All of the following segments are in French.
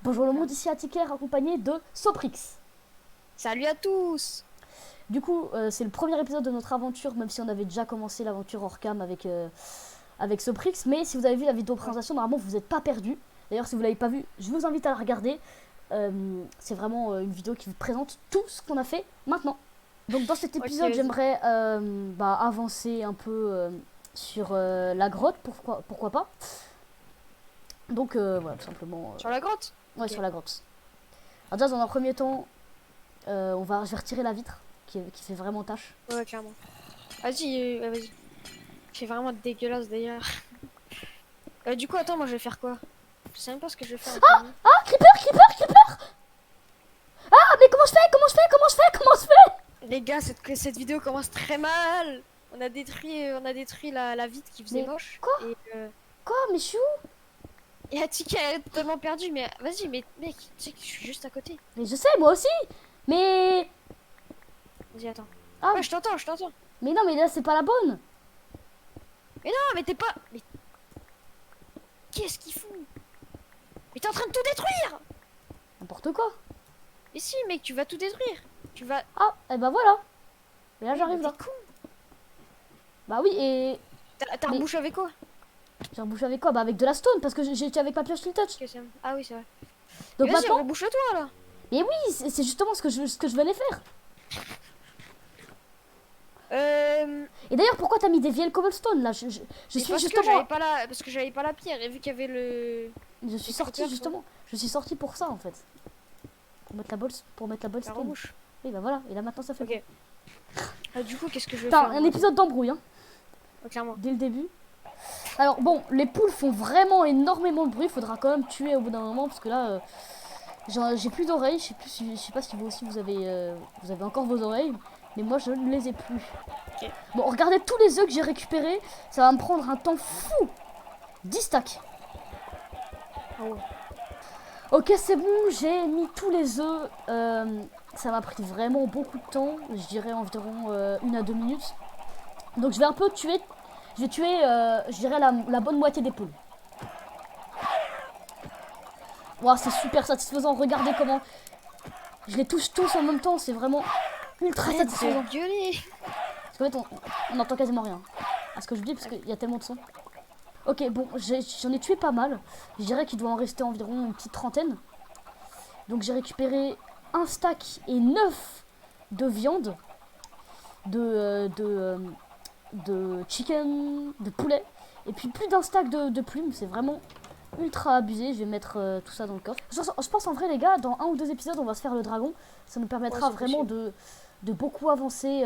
Bonjour le monde, ici Atiker accompagné de Soprix. Salut à tous. Du coup, c'est le premier épisode de notre aventure, même si on avait déjà commencé l'aventure hors cam avec Soprix. Mais si vous avez vu la vidéo présentation, normalement vous n'êtes pas perdu. D'ailleurs, si vous ne l'avez pas vu, je vous invite à la regarder. C'est vraiment une vidéo qui vous présente tout ce qu'on a fait maintenant. Donc dans cet épisode, j'aimerais avancer un peu sur la grotte, pourquoi pas. Donc voilà, tout simplement. Sur la grotte. Ouais, Ok. sur la grotte. Alors déjà, dans un premier temps, je vais retirer la vitre qui fait vraiment tâche. Ouais, clairement. Vas-y, vas-y. C'est vraiment dégueulasse d'ailleurs. Du coup, attends, moi je vais faire quoi? Je sais même pas ce que je vais faire en premier. Ah, creeper. Ah, mais comment je fais. Les gars, cette vidéo commence très mal. On a détruit la vitre qui faisait Mais moche. quoi Et, Quoi, mais je suis où? et Atika est totalement perdu. Mais vas-y, mais mec, tu sais que je suis juste à côté. Mais je sais, moi aussi. Mais Vas-y, attends. ah, Ouais, je t'entends, je t'entends. mais non, mais là c'est pas la bonne. Mais non, mais t'es pas. Mais qu'est-ce qu'il fout? Mais t'es en train de tout détruire! N'importe quoi. Mais si, mec, tu vas tout détruire. Tu vas. Ah, et bah voilà. Et là Mais j'arrive t'es là. con. Bah oui, et T'as mais rebouché avec quoi? j'ai rebouché avec quoi? Bah avec de la stone parce que j'ai été avec ma pioche Steel Touch. Ah oui, c'est vrai. Donc Mais vas-y, maintenant, rebouche-le-toi là. mais oui, c'est justement ce que je venais faire. Et d'ailleurs, pourquoi t'as mis des vieilles cobblestone là? Je Mais suis parce que justement, j'avais pas la pierre et vu qu'il y avait je suis les sorti creepers, tu vois. justement, je suis sorti pour ça en fait, pour mettre la La stone. rebouche. Oui, bah voilà, et là maintenant ça fait bon. Ok. Du coup, qu'est-ce que je vais Putain, faire un moi? épisode d'embrouille, hein, Clairement. dès le début. Alors bon, les poules font vraiment énormément de bruit, faudra quand même tuer au bout d'un moment parce que là, j'ai plus d'oreilles, je sais pas si vous aussi vous avez encore vos oreilles, mais moi je ne les ai plus. Ok. Bon, regardez tous les œufs que j'ai récupérés, ça va me prendre un temps fou. 10 stacks. Ah ouais. Ok, c'est bon, j'ai mis tous les œufs. Ça m'a pris vraiment beaucoup de temps, je dirais environ 1 à 2 minutes. Donc je vais un peu tuer, je vais tuer, je dirais la bonne moitié des poules. Wow, c'est super satisfaisant, regardez comment je les touche tous en même temps, c'est vraiment ultra Arrête satisfaisant. de gueuler. Parce qu'en fait, on n'entend quasiment rien. À ce que je dis, parce qu'il y a tellement de son. Ok, bon, j'en ai tué pas mal. Je dirais qu'il doit en rester environ une petite trentaine. Donc j'ai récupéré un stack et 9 de viande, de chicken, de poulet. Et puis plus d'un stack de plumes, c'est vraiment ultra abusé. Je vais mettre tout ça dans le coffre. Je pense en vrai les gars, dans un ou deux épisodes on va se faire le dragon. Ça nous permettra Ouais, vraiment de beaucoup avancer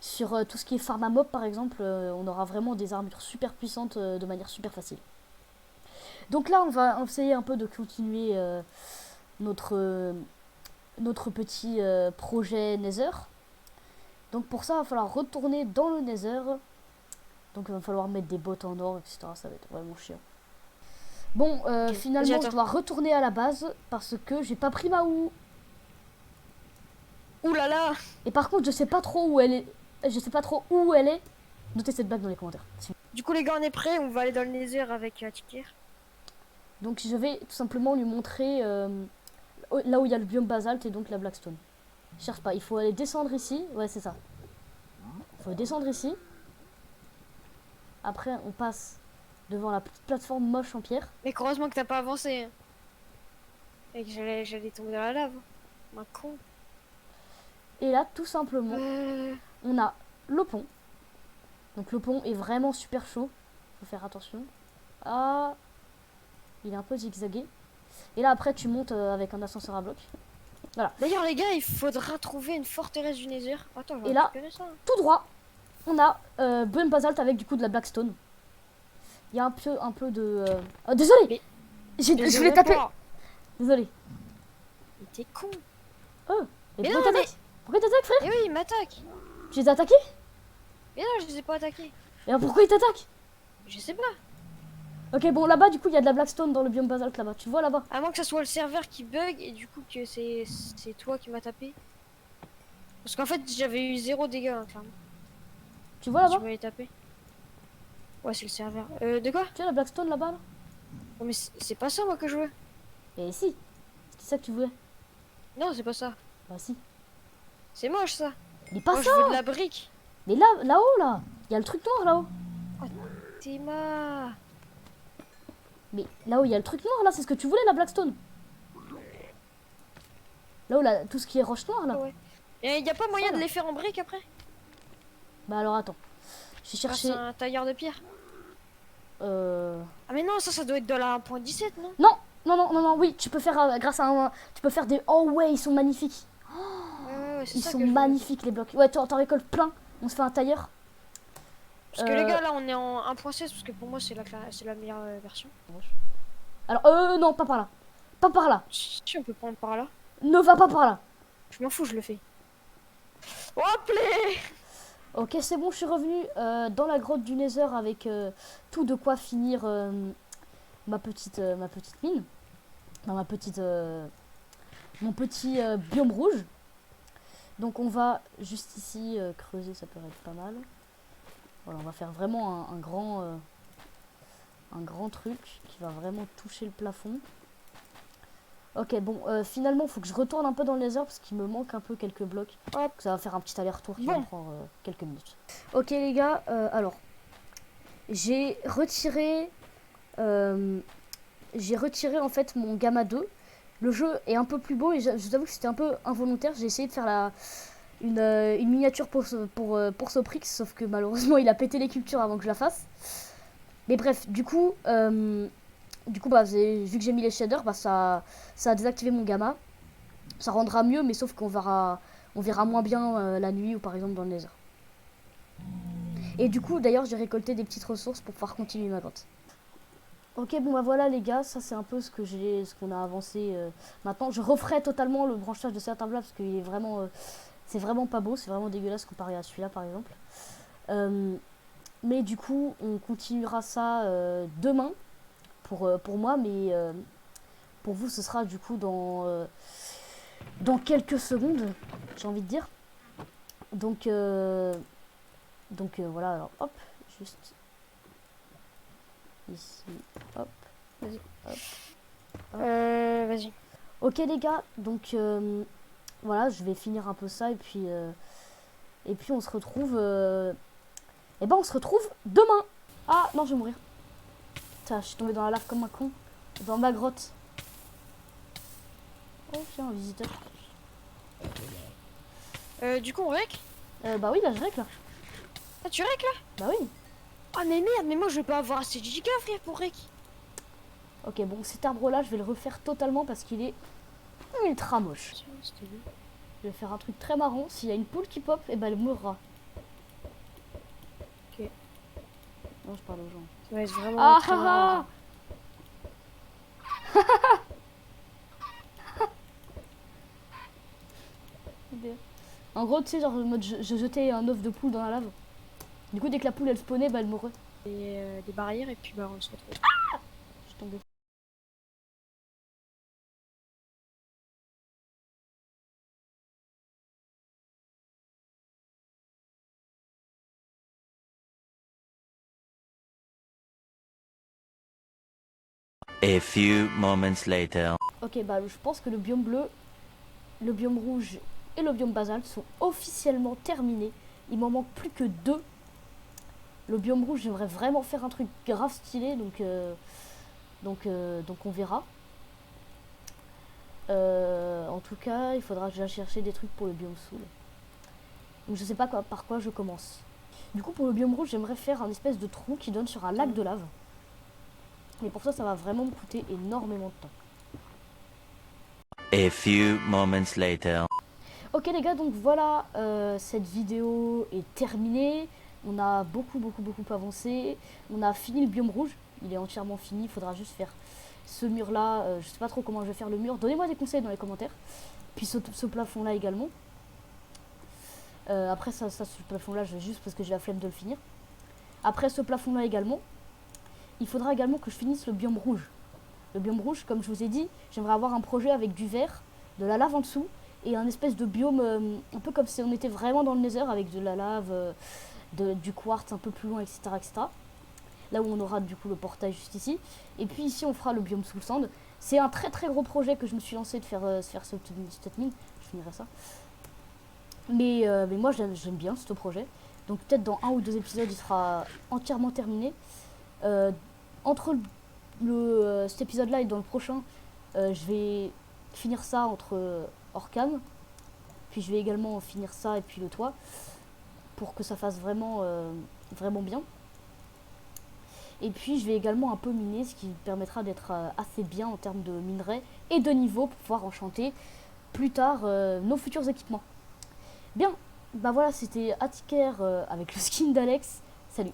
sur tout ce qui est pharma mob par exemple. On aura vraiment des armures super puissantes de manière super facile. Donc là on va essayer un peu de continuer notre, notre petit projet Nether. Donc pour ça il va falloir retourner dans le Nether. Donc il va falloir mettre des bottes en or, etc. Ça va être vraiment chiant. Bon, Ok. Vas-y, finalement, je attends. dois retourner à la base parce que j'ai pas pris ma houe. Ouh là là. Et par contre, je sais pas trop où elle est. Je sais pas trop où elle est. Notez cette blague dans les commentaires. Du coup, les gars, on est prêts. On va aller dans le Nether avec Tikir. Donc je vais tout simplement lui montrer là où il y a le biome basalte et donc la blackstone. Je cherche pas, il faut aller descendre ici. Ouais, c'est ça. Il faut descendre ici. Après, on passe devant la petite plateforme moche en pierre. Mais heureusement que t'as pas avancé. Et que j'allais tomber dans la lave. Un con. Et là, tout simplement, Euh... on a le pont. Donc le pont est vraiment super chaud. Faut faire attention. Ah, il est un peu zigzagué. Et là, après, tu montes avec un ascenseur à bloc. Voilà. D'ailleurs, les gars, il faudra trouver une forteresse du Nether. Attends, je vais Et là, récupérer ça. tout droit, on a biome basalte avec du coup de la blackstone. Il y a un peu de... Oh, désolé, Mais je voulais taper. Désolé. Mais t'es con. Oh, Mais pourquoi non, t'attaques? Pourquoi t'attaques, frère? Eh oui, il m'attaque. Tu les as attaqués? Mais non, je les ai pas attaqués. Et alors pourquoi ils t'attaquent? Je sais pas. Ok, bon, là-bas, du coup, il y a de la blackstone dans le biome basalte, là-bas. Tu vois, là-bas? À moins que ça soit le serveur qui bug et du coup que c'est toi qui m'as tapé. Parce qu'en fait, j'avais eu 0 dégâts, hein, clairement. Tu vois, Si tu là-bas? m'avais tapé. Ouais, c'est le serveur. De quoi? Tu vois la blackstone, là-bas, là? Non, mais c'est pas ça, moi, que je veux. Et si, c'est ça que tu voulais. Non, c'est pas ça. Bah si. C'est moche ça. Mais pas Moi, ça. je veux de la brique. Mais là, là-haut, là. Il y a le truc noir là-haut. Théma. Mais là-haut, il y a le truc noir là. C'est ce que tu voulais, la Blackstone. Là-haut, là, tout ce qui est roche noire là. Ouais. Et y a pas moyen Ça, de là. les faire en briques après? Bah alors attends. J'ai Grâce cherché. à un tailleur de pierre. Euh... Ah mais non, ça doit être de la 1.17, non? Non, non, non, non, non. Oui, tu peux faire grâce à un. Tu peux faire des. Oh ouais, ils sont magnifiques. Ouais, c'est Ils ça sont que je veux. magnifiques les blocs. Ouais, t'en récoltes plein. On se fait un tailleur. Parce que les gars, là, on est en 1.16 parce que pour moi, c'est la meilleure version. Alors, non, pas par là. Pas par là. Si on peut prendre par là. Ne va pas par là. Je m'en fous, je le fais. Hop là. Ok, c'est bon, je suis revenu dans la grotte du Nether avec tout de quoi finir ma petite mine. Dans mon petit biome rouge. Donc on va juste ici creuser, ça peut être pas mal. Voilà, on va faire vraiment un grand truc qui va vraiment toucher le plafond. Ok, bon, finalement, il faut que je retourne un peu dans le Nether parce qu'il me manque un peu quelques blocs. Hop. Ça va faire un petit aller-retour qui Bon. va me prendre quelques minutes. Ok les gars, alors, j'ai retiré en fait mon gamma 2. Le jeu est un peu plus beau et je vous avoue que c'était un peu involontaire. J'ai essayé de faire une miniature pour Soprix, sauf que malheureusement il a pété les cultures avant que je la fasse. Mais bref, du coup bah, vu que j'ai mis les shaders, bah, ça a désactivé mon gamma. Ça rendra mieux, mais sauf qu'on verra moins bien la nuit ou par exemple dans le Nether. Et du coup, d'ailleurs, j'ai récolté des petites ressources pour pouvoir continuer ma grotte. Ok, bon bah voilà les gars, ça c'est un peu ce qu'on a avancé. Maintenant, je referai totalement le branchage de certains blocs parce qu'il est vraiment, c'est vraiment pas beau, c'est vraiment dégueulasse comparé à celui-là par exemple. Mais du coup, on continuera ça demain pour moi, mais pour vous, ce sera du coup dans quelques secondes, j'ai envie de dire. Donc voilà, alors hop, juste ici, hop, Vas-y. hop. Vas-y. Ok les gars, donc voilà, je vais finir un peu ça et puis on se retrouve. On se retrouve demain. Ah non, je vais mourir. Putain, je suis tombée dans la lave comme un con, dans ma grotte. Oh tiens, un visiteur. Du coup, on rec? Bah oui, là je règle là. Ah, tu rec là? Bah oui. Ah, mais merde, mais moi je vais pas avoir assez de giga, frère, pour rec. Ok, bon, cet arbre-là, je vais le refaire totalement parce qu'il est ultra moche. Tiens, c'était lui. Je vais faire un truc très marrant. S'il y a une poule qui pop, et ben elle mourra. Ok. Non, je parle aux gens. Ça va être vraiment Ah très ah marrant. En gros, tu sais, genre, en mode, je jetais un œuf de poule dans la lave. Du coup, dès que la poule elle spawnait, bah elle mourait. Et des barrières, et puis bah on se retrouve. Je suis tombée. A few moments later. Ok, bah je pense que le biome bleu, le biome rouge et le biome basalte sont officiellement terminés. Il m'en manque plus que 2. Le biome rouge, j'aimerais vraiment faire un truc grave stylé, donc on verra. En tout cas, il faudra que j'aille chercher des trucs pour le biome soul. Donc je sais pas par quoi je commence. Du coup, pour le biome rouge, j'aimerais faire un espèce de trou qui donne sur un lac de lave. Mais pour ça, ça va vraiment me coûter énormément de temps. A few moments later. Ok les gars, donc voilà, cette vidéo est terminée. On a beaucoup avancé. On a fini le biome rouge, il est entièrement fini. Il faudra juste faire ce mur là. Je sais pas trop comment je vais faire le mur. Donnez-moi des conseils dans les commentaires. Puis ce plafond là également. Après ce plafond là, je vais juste parce que j'ai la flemme de le finir. Après ce plafond là également, il faudra également que je finisse le biome rouge. Le biome rouge, comme je vous ai dit, j'aimerais avoir un projet avec du vert, de la lave en dessous et un espèce de biome un peu comme si on était vraiment dans le Nether avec de la lave, du quartz un peu plus loin, etc., etc. Là où on aura du coup le portail juste ici. Et puis ici on fera le biome sous le sand. C'est un très très gros projet que je me suis lancé de faire, cette mine. Je finirai ça. Mais moi j'aime bien ce projet. Donc peut-être dans 1 ou 2 épisodes il sera entièrement terminé. Entre cet épisode là et dans le prochain, je vais finir ça hors cam. Puis je vais également finir ça et puis le toit. Pour que ça fasse vraiment bien. Et puis je vais également un peu miner, ce qui permettra d'être assez bien en termes de minerai et de niveau pour pouvoir enchanter plus tard nos futurs équipements. Bien, bah voilà, c'était Atiker avec le skin d'Alex. Salut.